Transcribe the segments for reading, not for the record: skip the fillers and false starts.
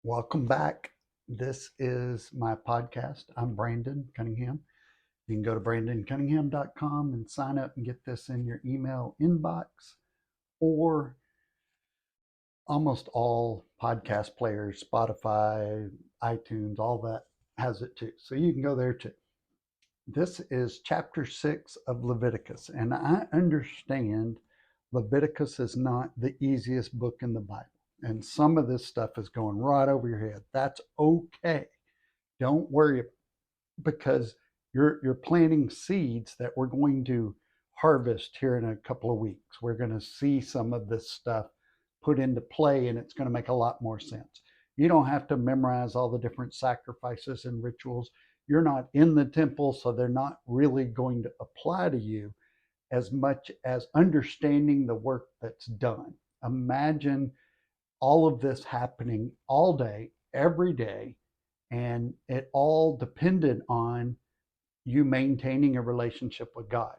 Welcome back. This is my podcast. I'm Brandon Cunningham. You can go to brandoncunningham.com and sign up and get this in your email inbox, or almost all podcast players, Spotify, iTunes, all that has it too. So you can go there too. This is chapter 6 of Leviticus, and I understand Leviticus is not the easiest book in the Bible. And some of this stuff is going right over your head. That's okay. Don't worry, because you're planting seeds that we're going to harvest here in a couple of weeks. We're going to see some of this stuff put into play, and it's going to make a lot more sense. You don't have to memorize all the different sacrifices and rituals. You're not in the temple, so they're not really going to apply to you as much as understanding the work that's done. Imagine all of this happening all day, every day, and it all depended on you maintaining a relationship with God.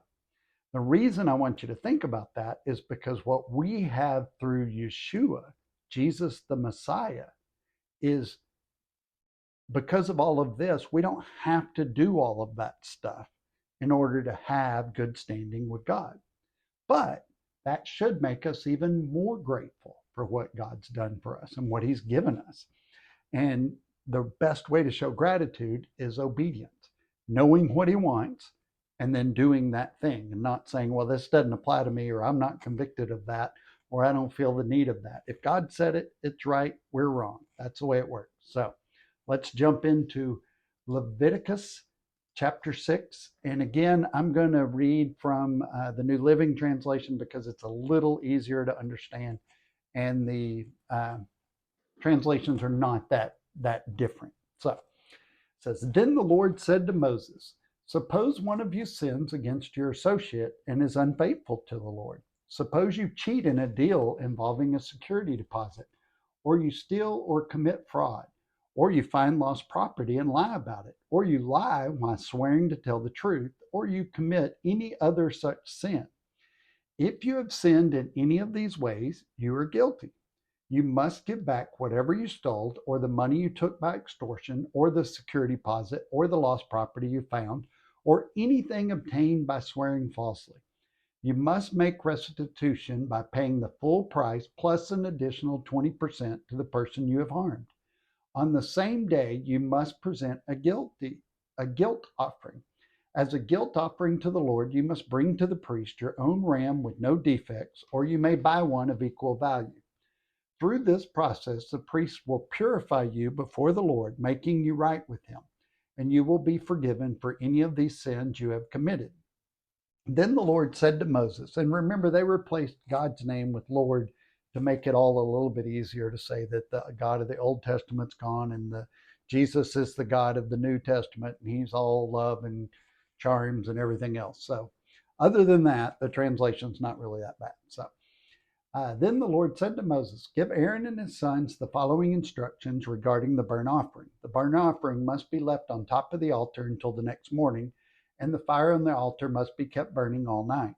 The reason I want you to think about that is because what we have through Yeshua, Jesus the Messiah, is because of all of this, we don't have to do all of that stuff in order to have good standing with God. But that should make us even more grateful for what God's done for us and what He's given us. And the best way to show gratitude is obedience, knowing what He wants and then doing that thing, and not saying, well, this doesn't apply to me, or I'm not convicted of that, or I don't feel the need of that. If God said it, it's right. We're wrong. That's the way it works. So let's jump into Leviticus chapter 6. And again, I'm going to read from the New Living Translation because it's a little easier to understand, and the translations are not that different. So it says, then the Lord said to Moses, suppose one of you sins against your associate and is unfaithful to the Lord. Suppose you cheat in a deal involving a security deposit, or you steal or commit fraud, or you find lost property and lie about it, or you lie while swearing to tell the truth, or you commit any other such sin. If you have sinned in any of these ways, you are guilty. You must give back whatever you stole, or the money you took by extortion, or the security deposit, or the lost property you found, or anything obtained by swearing falsely. You must make restitution by paying the full price plus an additional 20% to the person you have harmed. On the same day, you must present a guilt offering. As a guilt offering to the Lord, you must bring to the priest your own ram with no defects, or you may buy one of equal value. Through this process, the priest will purify you before the Lord, making you right with Him, and you will be forgiven for any of these sins you have committed. Then the Lord said to Moses, and remember, they replaced God's name with Lord to make it all a little bit easier to say that the God of the Old Testament's gone and Jesus is the God of the New Testament, and He's all love and charms and everything else. So other than that, the translation's not really that bad. So then the Lord said to Moses, give Aaron and his sons the following instructions regarding the burnt offering. The burnt offering must be left on top of the altar until the next morning, and the fire on the altar must be kept burning all night.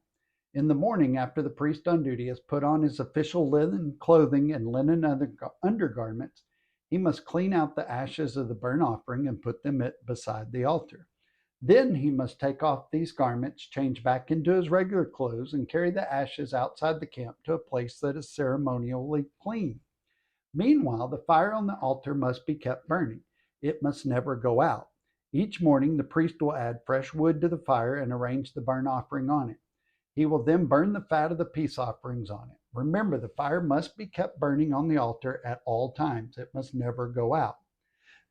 In the morning, after the priest on duty has put on his official linen clothing and linen undergarments, he must clean out the ashes of the burnt offering and put them beside the altar. Then he must take off these garments, change back into his regular clothes, and carry the ashes outside the camp to a place that is ceremonially clean. Meanwhile, the fire on the altar must be kept burning. It must never go out. Each morning, the priest will add fresh wood to the fire and arrange the burnt offering on it. He will then burn the fat of the peace offerings on it. Remember, the fire must be kept burning on the altar at all times. It must never go out.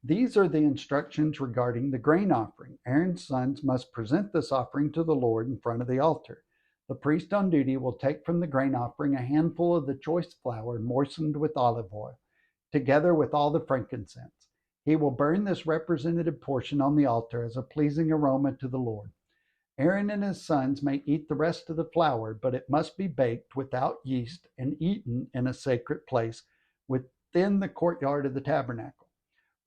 These are the instructions regarding the grain offering. Aaron's sons must present this offering to the Lord in front of the altar. The priest on duty will take from the grain offering a handful of the choice flour moistened with olive oil, together with all the frankincense. He will burn this representative portion on the altar as a pleasing aroma to the Lord. Aaron and his sons may eat the rest of the flour, but it must be baked without yeast and eaten in a sacred place within the courtyard of the tabernacle.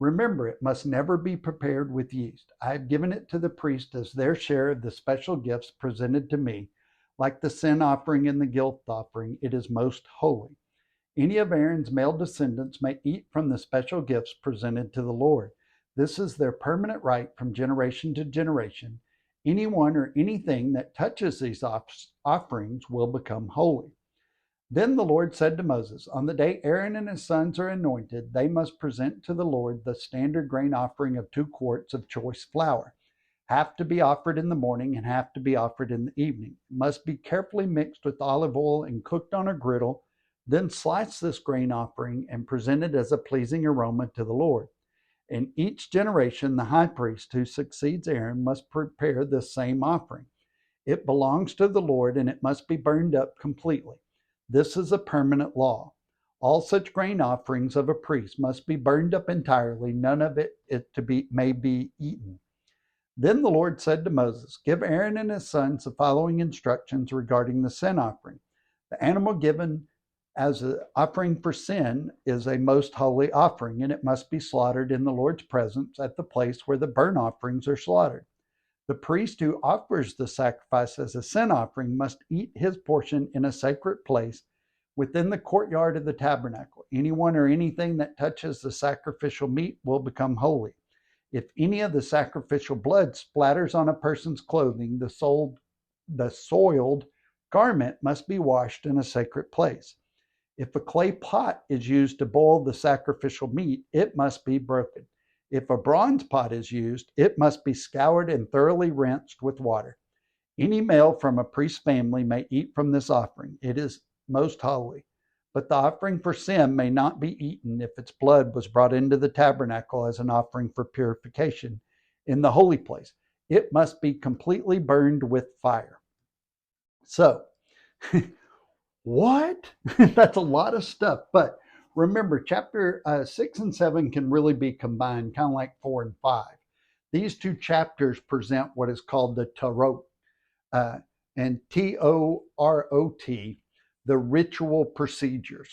Remember, it must never be prepared with yeast. I have given it to the priest as their share of the special gifts presented to me. Like the sin offering and the guilt offering, it is most holy. Any of Aaron's male descendants may eat from the special gifts presented to the Lord. This is their permanent right from generation to generation. Anyone or anything that touches these offerings will become holy. Then the Lord said to Moses, on the day Aaron and his sons are anointed, they must present to the Lord the standard grain offering of 2 quarts of choice flour. Half to be offered in the morning and half to be offered in the evening. It must be carefully mixed with olive oil and cooked on a griddle. Then slice this grain offering and present it as a pleasing aroma to the Lord. In each generation, the high priest who succeeds Aaron must prepare this same offering. It belongs to the Lord, and it must be burned up completely. This is a permanent law. All such grain offerings of a priest must be burned up entirely. None of it may be eaten. Then the Lord said to Moses, give Aaron and his sons the following instructions regarding the sin offering. The animal given as an offering for sin is a most holy offering, and it must be slaughtered in the Lord's presence at the place where the burnt offerings are slaughtered. The priest who offers the sacrifice as a sin offering must eat his portion in a sacred place within the courtyard of the tabernacle. Anyone or anything that touches the sacrificial meat will become holy. If any of the sacrificial blood splatters on a person's clothing, the soiled garment must be washed in a sacred place. If a clay pot is used to boil the sacrificial meat, it must be broken. If a bronze pot is used, it must be scoured and thoroughly rinsed with water. Any male from a priest's family may eat from this offering. It is most holy. But the offering for sin may not be eaten if its blood was brought into the tabernacle as an offering for purification in the holy place. It must be completely burned with fire. So, what? That's a lot of stuff. But remember, chapter 6 and 7 can really be combined, kind of like 4 and 5. These 2 chapters present what is called the Torot, and Torot, the ritual procedures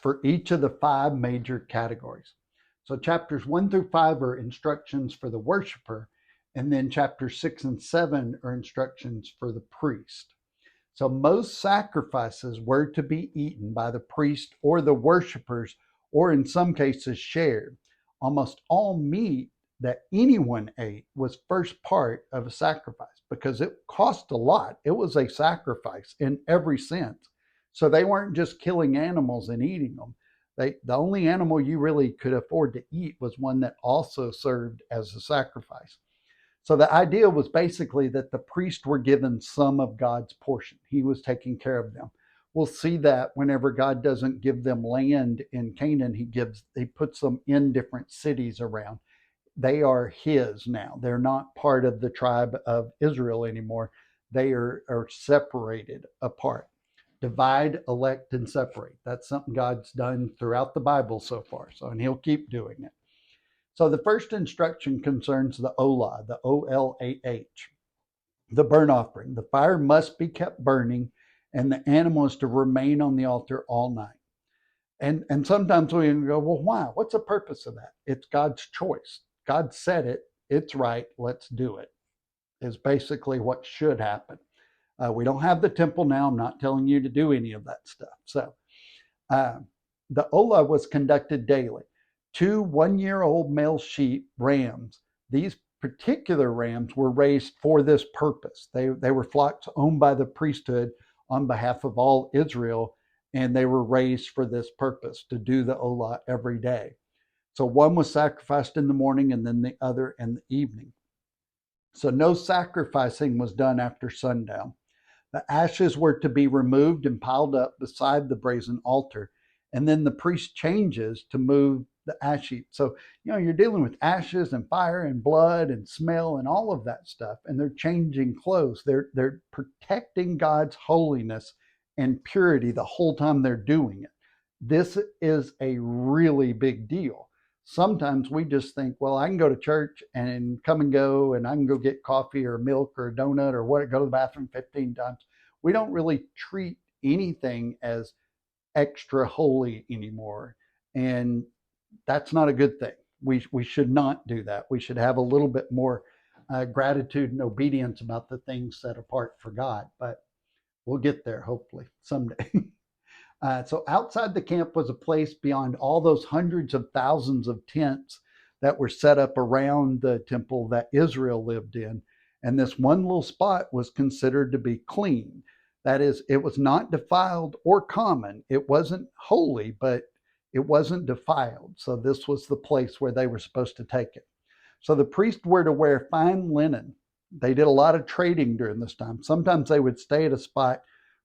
for each of the 5 major categories. So chapters 1 through 5 are instructions for the worshiper, and then chapters 6 and 7 are instructions for the priest. So most sacrifices were to be eaten by the priest or the worshipers, or in some cases shared. Almost all meat that anyone ate was first part of a sacrifice because it cost a lot. It was a sacrifice in every sense. So they weren't just killing animals and eating them. The only animal you really could afford to eat was one that also served as a sacrifice. So the idea was basically that the priests were given some of God's portion. He was taking care of them. We'll see that whenever God doesn't give them land in Canaan, he puts them in different cities around. They are his now. They're not part of the tribe of Israel anymore. They are separated apart. Divide, elect, and separate. That's something God's done throughout the Bible so far. And he'll keep doing it. So the first instruction concerns the Olah, the O-L-A-H, the burnt offering. The fire must be kept burning, and the animal is to remain on the altar all night. And sometimes we go, well, why? What's the purpose of that? It's God's choice. God said it. It's right. Let's do it, is basically what should happen. We don't have the temple now. I'm not telling you to do any of that stuff. So the Olah was conducted daily. 2 one-year-old male sheep, rams. These particular rams were raised for this purpose. They were flocks owned by the priesthood on behalf of all Israel, and they were raised for this purpose, to do the Olah every day. So one was sacrificed in the morning and then the other in the evening. So no sacrificing was done after sundown. The ashes were to be removed and piled up beside the brazen altar. And then the priest changes to move the ash heap. So, you're dealing with ashes and fire and blood and smell and all of that stuff. And they're changing clothes. They're protecting God's holiness and purity the whole time they're doing it. This is a really big deal. Sometimes we just think, well, I can go to church and come and go, and I can go get coffee or milk or a donut or what, go to the bathroom 15 times. We don't really treat anything as extra holy anymore. And that's not a good thing. We should not do that. We should have a little bit more gratitude and obedience about the things set apart for God. But we'll get there hopefully someday. So outside the camp was a place beyond all those hundreds of thousands of tents that were set up around the temple that Israel lived in. And this one little spot was considered to be clean. That is, it was not defiled or common. It wasn't holy, but it wasn't defiled. So this was the place where they were supposed to take it. So the priests were to wear fine linen. They did a lot of trading during this time. Sometimes they would stay at a spot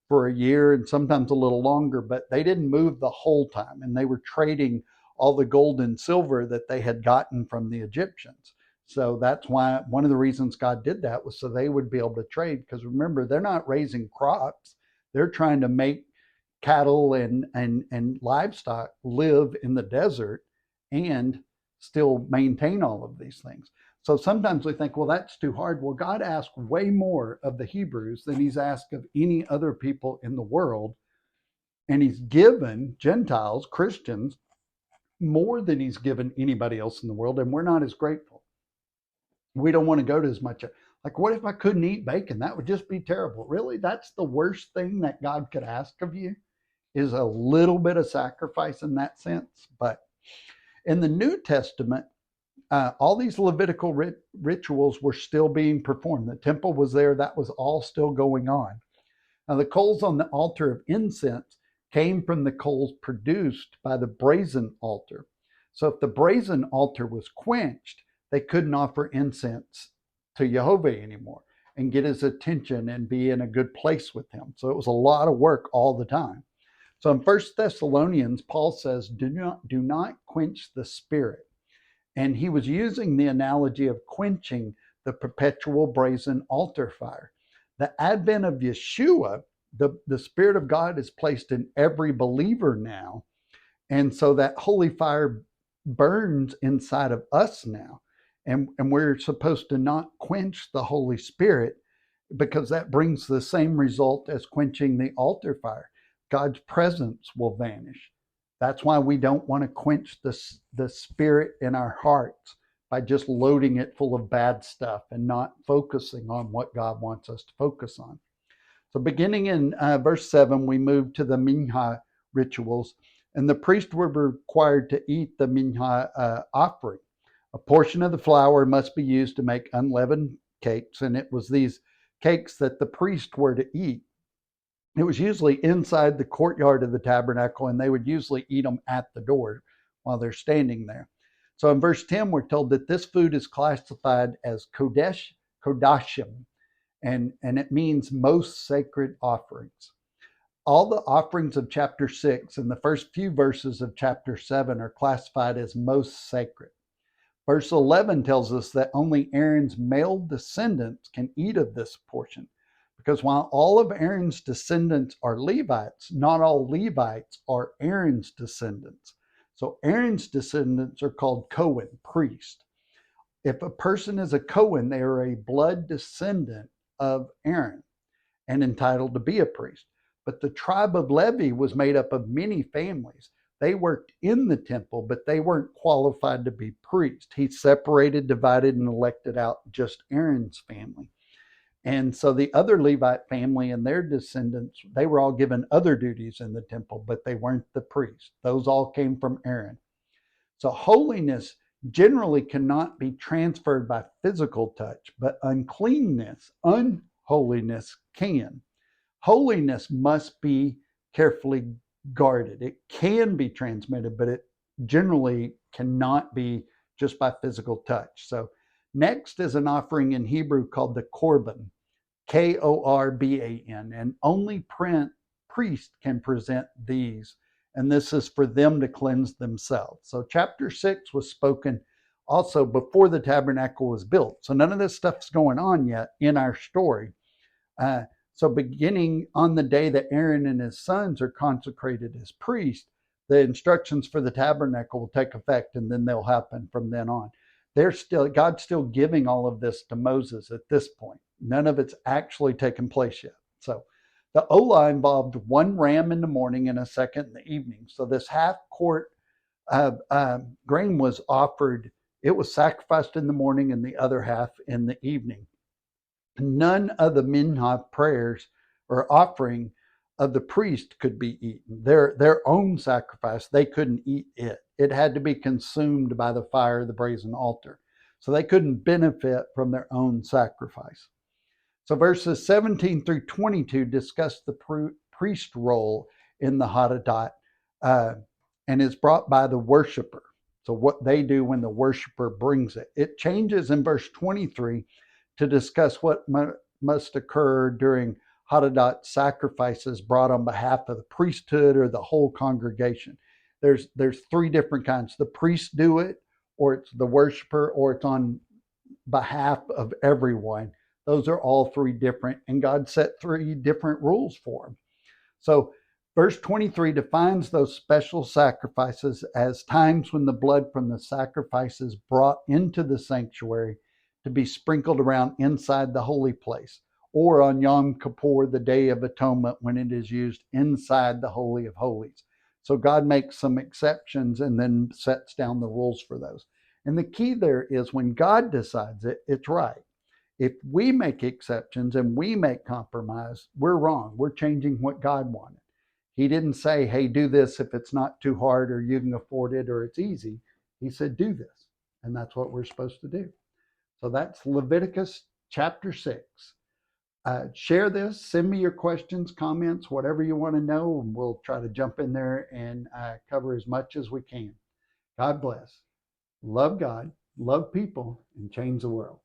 for a year and sometimes a little longer, but they didn't move the whole time. And they were trading all the gold and silver that they had gotten from the Egyptians. So that's why one of the reasons God did that was so they would be able to trade. Because remember, they're not raising crops, they're trying to make cattle and livestock live in the desert and still maintain all of these things. So sometimes we think, well, that's too hard. Well, God asked way more of the Hebrews than he's asked of any other people in the world. And he's given Gentiles, Christians, more than he's given anybody else in the world. And we're not as grateful. We don't want to go to as much. Like, what if I couldn't eat bacon? That would just be terrible. Really? That's the worst thing that God could ask of you, is a little bit of sacrifice in that sense. But in the New Testament, all these Levitical rituals were still being performed. The temple was there. That was all still going on. Now, the coals on the altar of incense came from the coals produced by the brazen altar. So if the brazen altar was quenched, they couldn't offer incense to Jehovah anymore and get his attention and be in a good place with him. So it was a lot of work all the time. So in 1 Thessalonians, Paul says, do not quench the spirit. And he was using the analogy of quenching the perpetual brazen altar fire. The advent of Yeshua, the Spirit of God is placed in every believer now. And so that holy fire burns inside of us now. And we're supposed to not quench the Holy Spirit, because that brings the same result as quenching the altar fire. God's presence will vanish. That's why we don't want to quench the spirit in our hearts by just loading it full of bad stuff and not focusing on what God wants us to focus on. So beginning in verse 7, we move to the mincha rituals, and the priest were required to eat the mincha offering. A portion of the flour must be used to make unleavened cakes, and it was these cakes that the priest were to eat. It was usually inside the courtyard of the tabernacle, and they would usually eat them at the door while they're standing there. So in verse 10, we're told that this food is classified as kodashim, and it means most sacred offerings. All the offerings of chapter 6 and the first few verses of chapter 7 are classified as most sacred. Verse 11 tells us that only Aaron's male descendants can eat of this portion. Because while all of Aaron's descendants are Levites, not all Levites are Aaron's descendants. So Aaron's descendants are called Cohen, priest. If a person is a Cohen, they are a blood descendant of Aaron and entitled to be a priest. But the tribe of Levi was made up of many families. They worked in the temple, but they weren't qualified to be priests. He separated, divided, and elected out just Aaron's family. And so the other Levite family and their descendants, they were all given other duties in the temple, but they weren't the priests. Those all came from Aaron. So holiness generally cannot be transferred by physical touch, but uncleanness, unholiness can. Holiness must be carefully guarded. It can be transmitted, but it generally cannot be just by physical touch. So next is an offering in Hebrew called the korban, Korban, and only priest can present these, and this is for them to cleanse themselves. So chapter 6 was spoken also before the tabernacle was built. So none of this stuff's going on yet in our story. So beginning on the day that Aaron and his sons are consecrated as priests, the instructions for the tabernacle will take effect, and then they'll happen from then on. God's still giving all of this to Moses at this point. None of it's actually taken place yet. So the Olah involved one ram in the morning and a second in the evening. So this half quart of grain was offered. It was sacrificed in the morning and the other half in the evening. None of the minha prayers or offering of the priest could be eaten. Their own sacrifice, they couldn't eat it. It had to be consumed by the fire of the brazen altar. So they couldn't benefit from their own sacrifice. So verses 17 through 22 discuss the priest role in the Hadadat, and is brought by the worshiper. So what they do when the worshiper brings it. It changes in verse 23 to discuss what must occur during Hadadat sacrifices brought on behalf of the priesthood or the whole congregation. There's three different kinds. The priests do it, or it's the worshiper, or it's on behalf of everyone. Those are all three different, and God set three different rules for them. So verse 23 defines those special sacrifices as times when the blood from the sacrifices brought into the sanctuary to be sprinkled around inside the holy place, or on Yom Kippur, the Day of Atonement, when it is used inside the Holy of Holies. So God makes some exceptions and then sets down the rules for those. And the key there is when God decides it, it's right. If we make exceptions and we make compromise, we're wrong. We're changing what God wanted. He didn't say, hey, do this if it's not too hard or you can afford it or it's easy. He said, do this. And that's what we're supposed to do. So that's Leviticus chapter 6. Share this. Send me your questions, comments, whatever you want to know, and we'll try to jump in there and cover as much as we can. God bless. Love God, love people, and change the world.